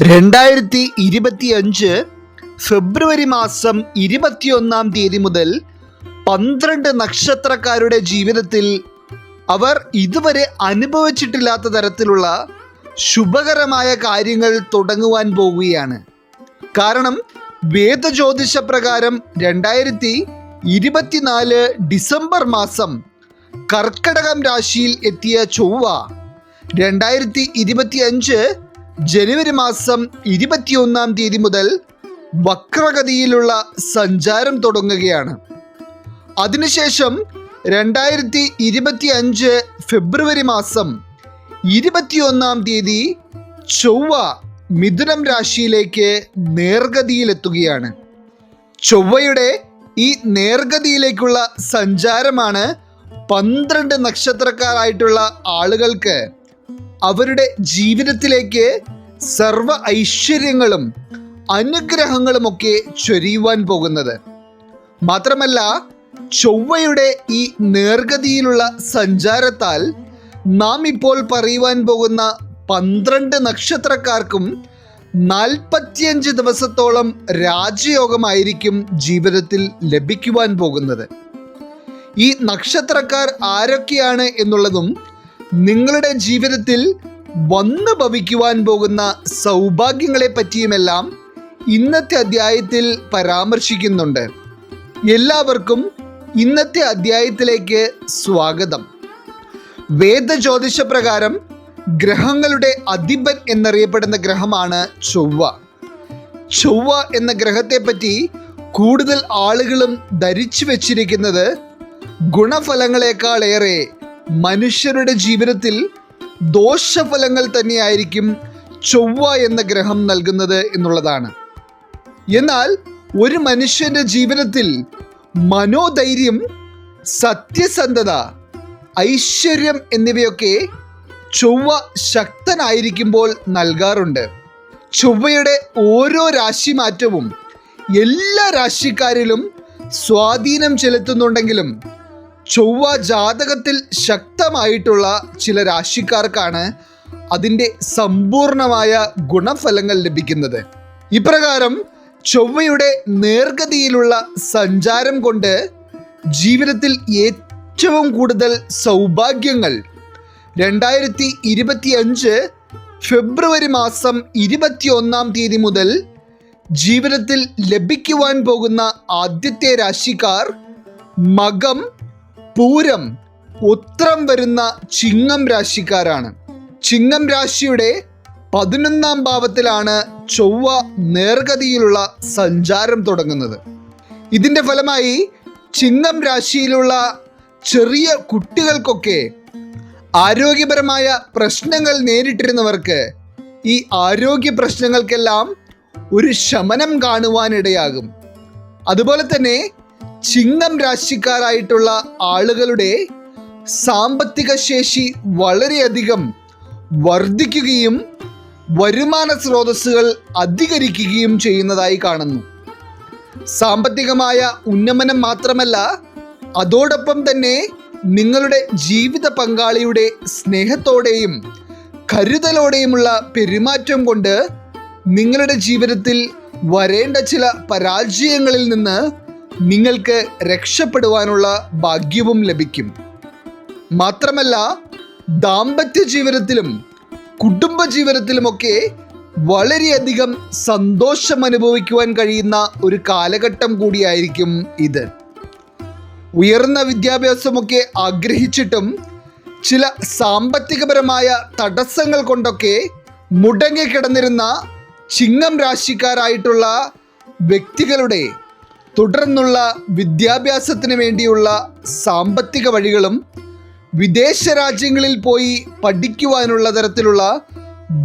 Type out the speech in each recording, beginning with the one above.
2025 ഫെബ്രുവരി മാസം 21 മുതൽ 12 നക്ഷത്രക്കാരുടെ ജീവിതത്തിൽ അവർ ഇതുവരെ അനുഭവിച്ചിട്ടില്ലാത്ത തരത്തിലുള്ള ശുഭകരമായ കാര്യങ്ങൾ തുടങ്ങുവാൻ പോകുകയാണ്. കാരണം വേദജ്യോതിഷ പ്രകാരം 2024 ഡിസംബർ മാസം കർക്കടകം രാശിയിൽ എത്തിയ ചൊവ്വ 2025 ജനുവരി മാസം 21 മുതൽ വക്രഗതിയിലുള്ള സഞ്ചാരം തുടങ്ങുകയാണ്. അതിനുശേഷം 2025 ഫെബ്രുവരി മാസം 21 ചൊവ്വ മിഥുനം രാശിയിലേക്ക് നേർഗതിയിലെത്തുകയാണ്. ചൊവ്വയുടെ ഈ നേർഗതിയിലേക്കുള്ള സഞ്ചാരമാണ് 12 നക്ഷത്രക്കാരായിട്ടുള്ള ആളുകൾക്ക് അവരുടെ ജീവിതത്തിലേക്ക് സർവ ഐശ്വര്യങ്ങളും അനുഗ്രഹങ്ങളുമൊക്കെ ചൊരിയുവാൻ പോകുന്നത്. മാത്രമല്ല, ചൊവ്വയുടെ ഈ നേർഗതിയിലുള്ള സഞ്ചാരത്താൽ നാം ഇപ്പോൾ പറയുവാൻ പോകുന്ന 12 നക്ഷത്രക്കാർക്കും 45 ദിവസത്തോളം രാജയോഗമായിരിക്കും ജീവിതത്തിൽ ലഭിക്കുവാൻ പോകുന്നത്. ഈ നക്ഷത്രക്കാർ ആരൊക്കെയാണ് എന്നുള്ളതും നിങ്ങളുടെ ജീവിതത്തിൽ വന്നു ഭവിക്കുവാൻ പോകുന്ന സൗഭാഗ്യങ്ങളെ പറ്റിയുമെല്ലാം ഇന്നത്തെ അധ്യായത്തിൽ പരാമർശിക്കുന്നുണ്ട്. എല്ലാവർക്കും ഇന്നത്തെ അധ്യായത്തിലേക്ക് സ്വാഗതം. വേദജ്യോതിഷ പ്രകാരം ഗ്രഹങ്ങളുടെ അധിപൻ എന്നറിയപ്പെടുന്ന ഗ്രഹമാണ് ചൊവ്വ. ചൊവ്വ എന്ന ഗ്രഹത്തെപ്പറ്റി കൂടുതൽ ആളുകളും ധരിച്ചു വച്ചിരിക്കുന്നത് ഗുണഫലങ്ങളെക്കാളേറെ മനുഷ്യരുടെ ജീവിതത്തിൽ ദോഷഫലങ്ങൾ തന്നെയായിരിക്കും ചൊവ്വ എന്ന ഗ്രഹം നൽകുന്നത് എന്നുള്ളതാണ്. എന്നാൽ ഒരു മനുഷ്യന്റെ ജീവിതത്തിൽ മനോധൈര്യം, സത്യസന്ധത, ഐശ്വര്യം എന്നിവയൊക്കെ ചൊവ്വ ശക്തനായിരിക്കുമ്പോൾ നൽകാറുണ്ട്. ചൊവ്വയുടെ ഓരോ രാശിമാറ്റവും എല്ലാ രാശിക്കാരിലും സ്വാധീനം ചെലുത്തുന്നുണ്ടെങ്കിലും ചൊവ്വ ജാതകത്തിൽ ശക്തമായിട്ടുള്ള ചില രാശിക്കാർക്കാണ് അതിൻ്റെ സമ്പൂർണമായ ഗുണഫലങ്ങൾ ലഭിക്കുന്നത്. ഇപ്രകാരം ചൊവ്വയുടെ നേർഗതിയിലുള്ള സഞ്ചാരം കൊണ്ട് ജീവിതത്തിൽ ഏറ്റവും കൂടുതൽ സൗഭാഗ്യങ്ങൾ 2025 ഫെബ്രുവരി മാസം 21 മുതൽ ജീവിതത്തിൽ ലഭിക്കുവാൻ പോകുന്ന ആദ്യത്തെ രാശിക്കാർ മകം, പൂരം, ഉത്രം വരുന്ന ചിങ്ങം രാശിക്കാരാണ്. ചിങ്ങം രാശിയുടെ 11 ഭാവത്തിലാണ് ചൊവ്വ നേർഗതിയിലുള്ള സഞ്ചാരം തുടങ്ങുന്നത്. ഇതിൻ്റെ ഫലമായി ചിങ്ങം രാശിയിലുള്ള ചെറിയ കുട്ടികൾക്കൊക്കെ ആരോഗ്യപരമായ പ്രശ്നങ്ങൾ നേരിട്ടിരുന്നവർക്ക് ഈ ആരോഗ്യ പ്രശ്നങ്ങൾക്കെല്ലാം ഒരു ശമനം കാണുവാനിടയാകും. അതുപോലെ തന്നെ ചിങ്ങം രാശിക്കാരായിട്ടുള്ള ആളുകളുടെ സാമ്പത്തിക ശേഷി വളരെയധികം വർദ്ധിക്കുകയും വരുമാന സ്രോതസ്സുകൾ അധികരിക്കുകയും ചെയ്യുന്നതായി കാണുന്നു. സാമ്പത്തികമായ ഉന്നമനം മാത്രമല്ല, അതോടൊപ്പം തന്നെ നിങ്ങളുടെ ജീവിത പങ്കാളിയുടെ സ്നേഹത്തോടെയും കരുതലോടെയുമുള്ള പെരുമാറ്റം കൊണ്ട് നിങ്ങളുടെ ജീവിതത്തിൽ വരേണ്ട ചില പരാജയങ്ങളിൽ നിന്ന് നിങ്ങൾക്ക് രക്ഷപ്പെടുവാനുള്ള ഭാഗ്യവും ലഭിക്കും. മാത്രമല്ല, ദാമ്പത്യ ജീവിതത്തിലും കുടുംബ ജീവിതത്തിലുമൊക്കെ വളരെയധികം സന്തോഷം അനുഭവിക്കുവാൻ കഴിയുന്ന ഒരു കാലഘട്ടം കൂടിയായിരിക്കും ഇത്. ഉയർന്ന വിദ്യാഭ്യാസമൊക്കെ ആഗ്രഹിച്ചിട്ടും ചില സാമ്പത്തികപരമായ തടസ്സങ്ങൾ കൊണ്ടൊക്കെ മുടങ്ങിക്കിടന്നിരുന്ന ചിങ്ങം രാശിക്കാരായിട്ടുള്ള വ്യക്തികളുടെ തുടർന്നുള്ള വിദ്യാഭ്യാസത്തിന് വേണ്ടിയുള്ള സാമ്പത്തിക വഴികളും വിദേശ രാജ്യങ്ങളിൽ പോയി പഠിക്കുവാനുള്ള തരത്തിലുള്ള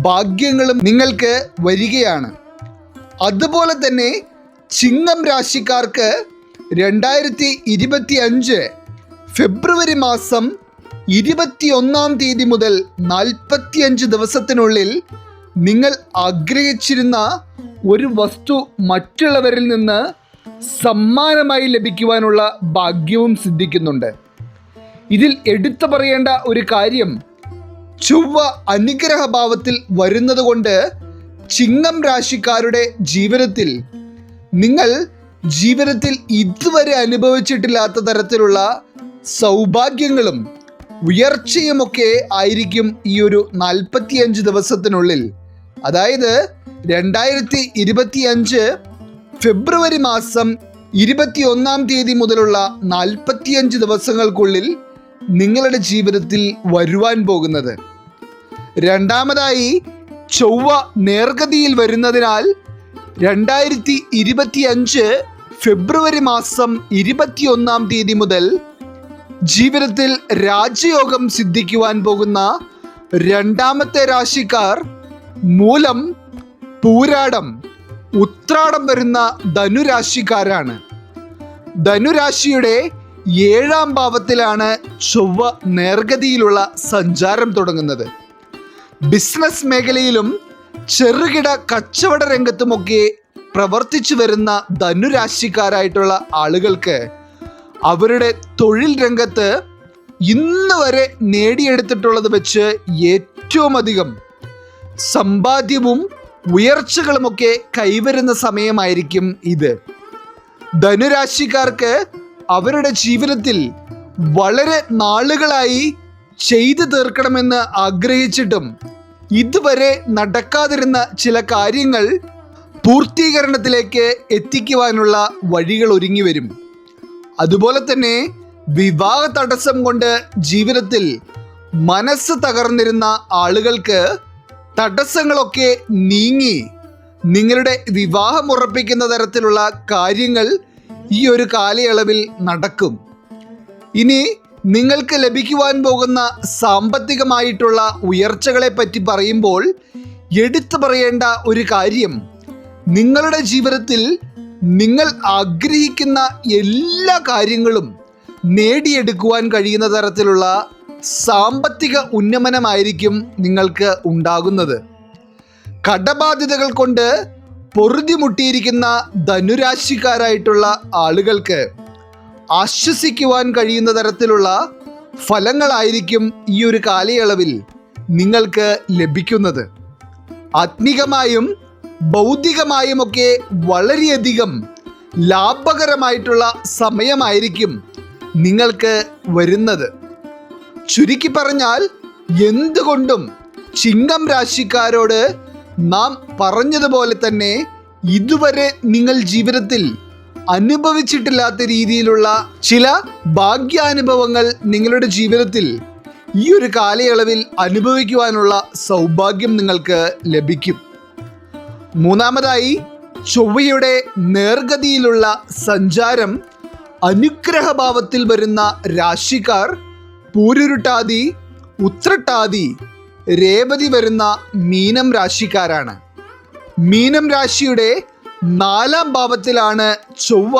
ഭാഗ്യങ്ങളും നിങ്ങൾക്ക് വരികയാണ്. അതുപോലെ തന്നെ ചിങ്ങം രാശിക്കാർക്ക് 2025 ഫെബ്രുവരി മാസം 21 മുതൽ 45 ദിവസത്തിനുള്ളിൽ നിങ്ങൾ ആഗ്രഹിച്ചിരുന്ന ഒരു വസ്തു മറ്റുള്ളവരിൽ നിന്ന് സമ്മാനമായി ലഭിക്കുവാനുള്ള ഭാഗ്യവും സിദ്ധിക്കുന്നുണ്ട്. ഇതിൽ എടുത്തു പറയേണ്ട ഒരു കാര്യം, ചൊവ്വ അനുഗ്രഹഭാവത്തിൽ വരുന്നത് കൊണ്ട് ചിങ്ങം രാശിക്കാരുടെ ജീവിതത്തിൽ നിങ്ങൾ ജീവിതത്തിൽ ഇതുവരെ അനുഭവിച്ചിട്ടില്ലാത്ത തരത്തിലുള്ള സൗഭാഗ്യങ്ങളും ഉയർച്ചയുമൊക്കെ ആയിരിക്കും ഈ ഒരു 45 ദിവസത്തിനുള്ളിൽ. അതായത് 2025 ഫെബ്രുവരി മാസം 21-ാം തീയതി മുതലുള്ള 45 ദിവസങ്ങൾക്കുള്ളിൽ നിങ്ങളുടെ ജീവിതത്തിൽ വരുവാൻ പോകുന്നത്. രണ്ടാമതായി, ചൊവ്വ നേർഗതിയിൽ വരുന്നതിനാൽ 2025 ഫെബ്രുവരി മാസം 21-ാം തീയതി മുതൽ ജീവിതത്തിൽ രാജയോഗം സിദ്ധിക്കുവാൻ പോകുന്ന രണ്ടാമത്തെ രാശിക്കാർ മൂലം, പൂരാടം, ഉത്രാടം വരുന്ന ധനുരാശിക്കാരാണ്. ധനുരാശിയുടെ 7-ാം ഭാവത്തിലാണ് ചൊവ്വ നേർഗതിയിലുള്ള സഞ്ചാരം തുടങ്ങുന്നത്. ബിസിനസ് മേഖലയിലും ചെറുകിട കച്ചവട രംഗത്തുമൊക്കെ പ്രവർത്തിച്ചു വരുന്ന ധനുരാശിക്കാരായിട്ടുള്ള ആളുകൾക്ക് അവരുടെ തൊഴിൽ രംഗത്ത് ഇന്ന് വരെ നേടിയെടുത്തിട്ടുള്ളത് വെച്ച് ഏറ്റവും അധികം സമ്പാദ്യവും ഉയർച്ചകളുമൊക്കെ കൈവരുന്ന സമയമായിരിക്കും ഇത്. ധനുരാശിക്കാർക്ക് അവരുടെ ജീവിതത്തിൽ വളരെ നാളുകളായി ചെയ്തു തീർക്കണമെന്ന് ആഗ്രഹിച്ചിട്ടും ഇതുവരെ നടക്കാതിരുന്ന ചില കാര്യങ്ങൾ പൂർത്തീകരണത്തിലേക്ക് എത്തിക്കുവാനുള്ള വഴികൾ ഒരുങ്ങി വരും. അതുപോലെ തന്നെ വിവാഹ തടസ്സം കൊണ്ട് ജീവിതത്തിൽ മനസ്സ് തകർന്നിരുന്ന ആളുകൾക്ക് തടസ്സങ്ങളൊക്കെ നീങ്ങി നിങ്ങളുടെ വിവാഹം ഉറപ്പിക്കുന്ന തരത്തിലുള്ള കാര്യങ്ങൾ ഈ ഒരു കാലയളവിൽ നടക്കും. ഇനി നിങ്ങൾക്ക് ലഭിക്കുവാൻ പോകുന്ന സാമ്പത്തികമായിട്ടുള്ള ഉയർച്ചകളെ പറ്റി പറയുമ്പോൾ എടുത്തു പറയേണ്ട ഒരു കാര്യം, നിങ്ങളുടെ ജീവിതത്തിൽ നിങ്ങൾ ആഗ്രഹിക്കുന്ന എല്ലാ കാര്യങ്ങളും നേടിയെടുക്കുവാൻ കഴിയുന്ന തരത്തിലുള്ള സാമ്പത്തിക ഉന്നമനമായിരിക്കും നിങ്ങൾക്ക് ഉണ്ടാകുന്നത്. കടബാധ്യതകൾ കൊണ്ട് പൊറുതിമുട്ടിയിരിക്കുന്ന ധനുരാശിക്കാരായിട്ടുള്ള ആളുകൾക്ക് ആശ്വസിക്കുവാൻ കഴിയുന്ന തരത്തിലുള്ള ഫലങ്ങളായിരിക്കും ഈ ഒരു കാലയളവിൽ നിങ്ങൾക്ക് ലഭിക്കുന്നത്. ആത്മീകമായും ഭൗതികമായുമൊക്കെ വളരെയധികം ലാഭകരമായിട്ടുള്ള സമയമായിരിക്കും നിങ്ങൾക്ക് വരുന്നത്. ചുരുക്കി പറഞ്ഞാൽ എന്തുകൊണ്ടും ചിങ്ങം രാശിക്കാരോട് നാം പറഞ്ഞതുപോലെ തന്നെ ഇതുവരെ നിങ്ങൾ ജീവിതത്തിൽ അനുഭവിച്ചിട്ടില്ലാത്ത രീതിയിലുള്ള ചില ഭാഗ്യാനുഭവങ്ങൾ നിങ്ങളുടെ ജീവിതത്തിൽ ഈ ഒരു കാലയളവിൽ അനുഭവിക്കുവാനുള്ള സൗഭാഗ്യം നിങ്ങൾക്ക് ലഭിക്കും. മൂന്നാമതായി, ചൊവ്വയുടെ നേർഗതിയിലുള്ള സഞ്ചാരം അനുഗ്രഹഭാവത്തിൽ വരുന്ന രാശിക്കാർ പൂരുരുട്ടാതി, ഉത്രട്ടാതി, രേവതി വരുന്ന മീനം രാശിക്കാരാണ്. മീനം രാശിയുടെ 4-ാം ഭാവത്തിലാണ് ചൊവ്വ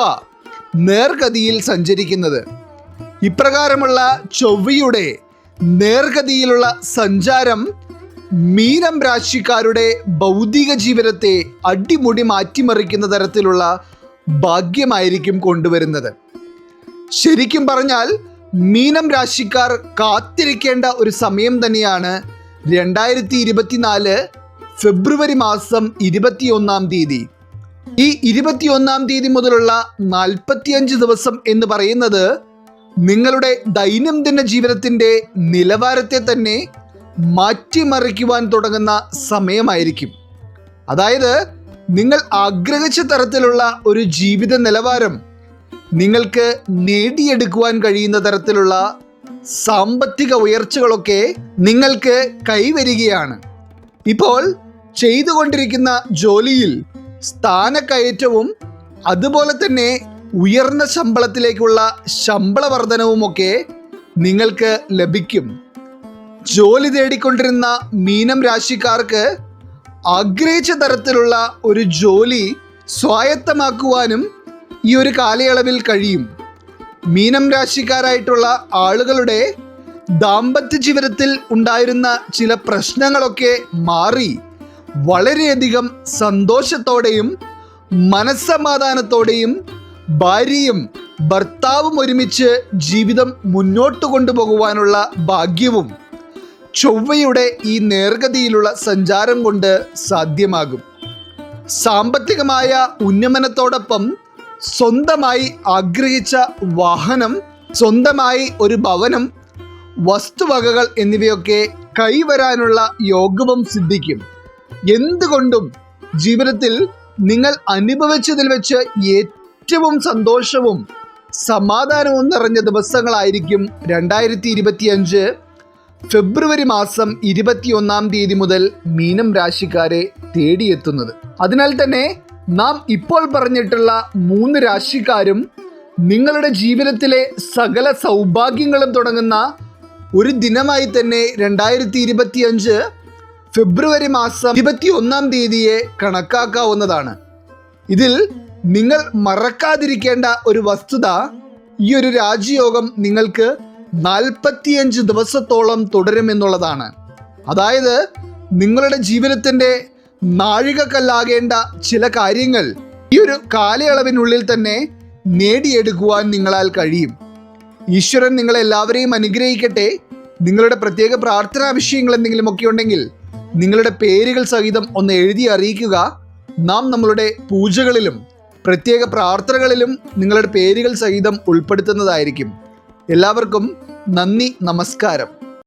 നേർഗതിയിൽ സഞ്ചരിക്കുന്നത്. ഇപ്രകാരമുള്ള ചൊവ്വയുടെ നേർഗതിയിലുള്ള സഞ്ചാരം മീനം രാശിക്കാരുടെ ഭൗതിക ജീവിതത്തെ അടിമുടി മാറ്റിമറിക്കുന്ന തരത്തിലുള്ള ഭാഗ്യമായിരിക്കും കൊണ്ടുവരുന്നത്. ശരിക്കും പറഞ്ഞാൽ മീനം രാശിക്കാർ കാത്തിരിക്കേണ്ട ഒരു സമയം തന്നെയാണ് 2024 ഫെബ്രുവരി മാസം 21-ാം തീയതി. ഈ 21-ാം തീയതി മുതലുള്ള 45 ദിവസം എന്ന് പറയുന്നത് നിങ്ങളുടെ ദൈനംദിന ജീവിതത്തിൻ്റെ നിലവാരത്തെ തന്നെ മാറ്റിമറിക്കുവാൻ തുടങ്ങുന്ന സമയമായിരിക്കും. അതായത് നിങ്ങൾ ആഗ്രഹിച്ച തരത്തിലുള്ള ഒരു ജീവിത നിലവാരം നിങ്ങൾക്ക് നേടിയെടുക്കുവാൻ കഴിയുന്ന തരത്തിലുള്ള സാമ്പത്തിക ഉയർച്ചകളൊക്കെ നിങ്ങൾക്ക് കൈവരികയാണ്. ഇപ്പോൾ ചെയ്തുകൊണ്ടിരിക്കുന്ന ജോലിയിൽ സ്ഥാനക്കയറ്റവും അതുപോലെ തന്നെ ഉയർന്ന ശമ്പളത്തിലേക്കുള്ള ശമ്പള വർധനവുമൊക്കെ നിങ്ങൾക്ക് ലഭിക്കും. ജോലി തേടിക്കൊണ്ടിരുന്ന മീനം രാശിക്കാർക്ക് ആഗ്രഹിച്ച തരത്തിലുള്ള ഒരു ജോലി സ്വായത്തമാക്കുവാനും ഈ ഒരു കാലയളവിൽ കഴിയും. മീനം രാശിക്കാരായിട്ടുള്ള ആളുകളുടെ ദാമ്പത്യ ജീവിതത്തിൽ ഉണ്ടായിരുന്ന ചില പ്രശ്നങ്ങളൊക്കെ മാറി വളരെയധികം സന്തോഷത്തോടെയും മനസ്സമാധാനത്തോടെയും ഭാര്യയും ഭർത്താവും ഒരുമിച്ച് ജീവിതം മുന്നോട്ട് കൊണ്ടുപോകുവാനുള്ള ഭാഗ്യവും ചൊവ്വയുടെ ഈ നേർഗതിയിലുള്ള സഞ്ചാരം കൊണ്ട് സാധ്യമാകും. സാമ്പത്തികമായ ഉന്നമനത്തോടൊപ്പം സ്വന്തമായി ആഗ്രഹിച്ച വാഹനം, സ്വന്തമായി ഒരു ഭവനം, വസ്തുവകകൾ എന്നിവയൊക്കെ കൈവരാനുള്ള യോഗവും സിദ്ധിക്കും. എന്തുകൊണ്ടും ജീവിതത്തിൽ നിങ്ങൾ അനുഭവിച്ചതിൽ വെച്ച് ഏറ്റവും സന്തോഷവും സമാധാനവും നിറഞ്ഞ ദിവസങ്ങളായിരിക്കും 2025 ഫെബ്രുവരി മാസം 21 തീയതി മുതൽ മീനം രാശിക്കാരെ തേടിയെത്തുന്നത്. അതിനാൽ തന്നെ നാം ഇപ്പോൾ പറഞ്ഞിട്ടുള്ള 3 രാശിക്കാരും നിങ്ങളുടെ ജീവിതത്തിലെ സകല സൗഭാഗ്യങ്ങളും തുടങ്ങുന്ന ഒരു ദിനമായി തന്നെ 2025 ഫെബ്രുവരി മാസം 21 തീയതിയെ കണക്കാക്കാവുന്നതാണ്. ഇതിൽ നിങ്ങൾ മറക്കാതിരിക്കേണ്ട ഒരു വസ്തുത, ഈ ഒരു രാജയോഗം നിങ്ങൾക്ക് 45 ദിവസത്തോളം തുടരുമെന്നുള്ളതാണ്. അതായത് നിങ്ങളുടെ ജീവിതത്തിൻ്റെ നാഴികക്കല്ലാകേണ്ട ചില കാര്യങ്ങൾ ഈ ഒരു കാലയളവിനുള്ളിൽ തന്നെ നേടിയെടുക്കുവാൻ നിങ്ങളാൽ കഴിയും. ഈശ്വരൻ നിങ്ങളെല്ലാവരെയും അനുഗ്രഹിക്കട്ടെ. നിങ്ങളുടെ പ്രത്യേക പ്രാർത്ഥനാ വിഷയങ്ങൾ എന്തെങ്കിലുമൊക്കെ ഉണ്ടെങ്കിൽ നിങ്ങളുടെ പേരുകൾ സഹിതം ഒന്ന് എഴുതി അറിയിക്കുക. നാം നമ്മളുടെ പൂജകളിലും പ്രത്യേക പ്രാർത്ഥനകളിലും നിങ്ങളുടെ പേരുകൾ സഹിതം ഉൾപ്പെടുത്തുന്നതായിരിക്കും. എല്ലാവർക്കും നന്ദി, നമസ്കാരം.